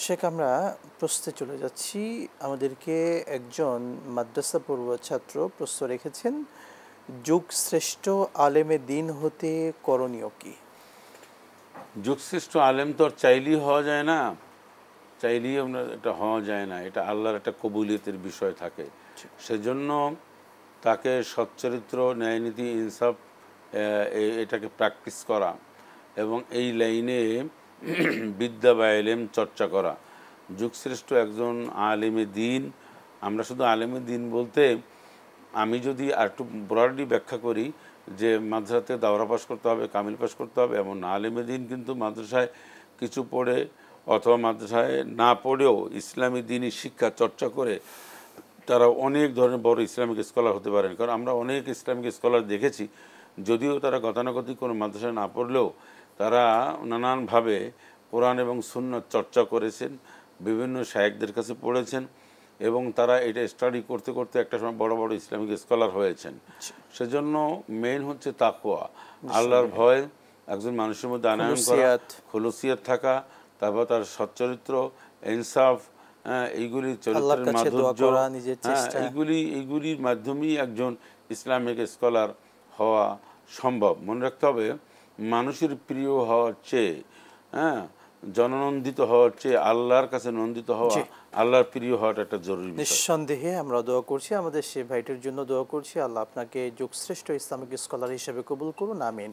শেখ, আমরা প্রশ্নে চলে যাচ্ছি। আমাদেরকে একজন মাদ্রাসা পড়ুয়া ছাত্র প্রশ্ন রেখেছেন, যুগশ্রেষ্ঠ আলেমে দিন হতে করণীয় কি? যুগশ্রেষ্ঠ আলেম তো আর চাইলেই হওয়া যায় না, চাইলেই এটা হওয়া যায় না। এটা আল্লাহর একটা কবুলিয়তের বিষয় থাকে। সেজন্য তাকে সচ্চরিত্র, ন্যায়নীতি, ইনসাফ এটাকে প্র্যাকটিস করা এবং এই লাইনে বিদ্যা বা এলেম চর্চা করা। যুগশ্রেষ্ঠ একজন আলেমে দিন, আমরা শুধু আলেমে দিন বলতে আমি যদি আর একটু ব্রডলি ব্যাখ্যা করি যে মাদ্রাসাতে দাওরা পাস করতে হবে, কামিল পাস করতে হবে এমন না। আলেমে দিন কিন্তু মাদ্রাসায় কিছু পড়ে অথবা মাদ্রাসায় না পড়েও ইসলামী দিনই শিক্ষা চর্চা করে তারা অনেক ধরনের বড় ইসলামিক স্কলার হতে পারেন। কারণ আমরা অনেক ইসলামিক স্কলার দেখেছি, যদিও তারা গতানুগতিক কোনো মাদ্রাসায় না পড়লেও তারা নানানভাবে কোরআন এবং সুন্নাত চর্চা করেছেন, বিভিন্ন শায়েখদের কাছে পড়েছেন এবং তারা এটা স্টাডি করতে করতে একটা সময় বড় বড় ইসলামিক স্কলার হয়েছেন। সেজন্য মেইন হচ্ছে তাকওয়া, আল্লাহর ভয় একজন মানুষের মধ্যে আনয়ন করা, খুলুসিয়াত থাকা, তারপর তার সচ্চরিত্র, ইনসাফ, এইগুলি চরিত্রের মাধুর্য, এইগুলির মাধ্যমেই একজন ইসলামিক স্কলার হওয়া সম্ভব। মনে রাখতে হবে, মানুষের প্রিয় হওয়ার চেয়ে, জননন্দিত হওয়ার চেয়ে আল্লাহর কাছে নন্দিত হওয়া, আল্লাহর প্রিয় হওয়াটা একটা জরুরি বিষয়। নিঃসন্দেহে আমরা দোয়া করছি, আমাদের সে ভাইটির জন্য দোয়া করছি। আল্লাহ আপনাকে যুগশ্রেষ্ঠ ইসলামিক স্কলার হিসেবে কবুল করুন, আমিন।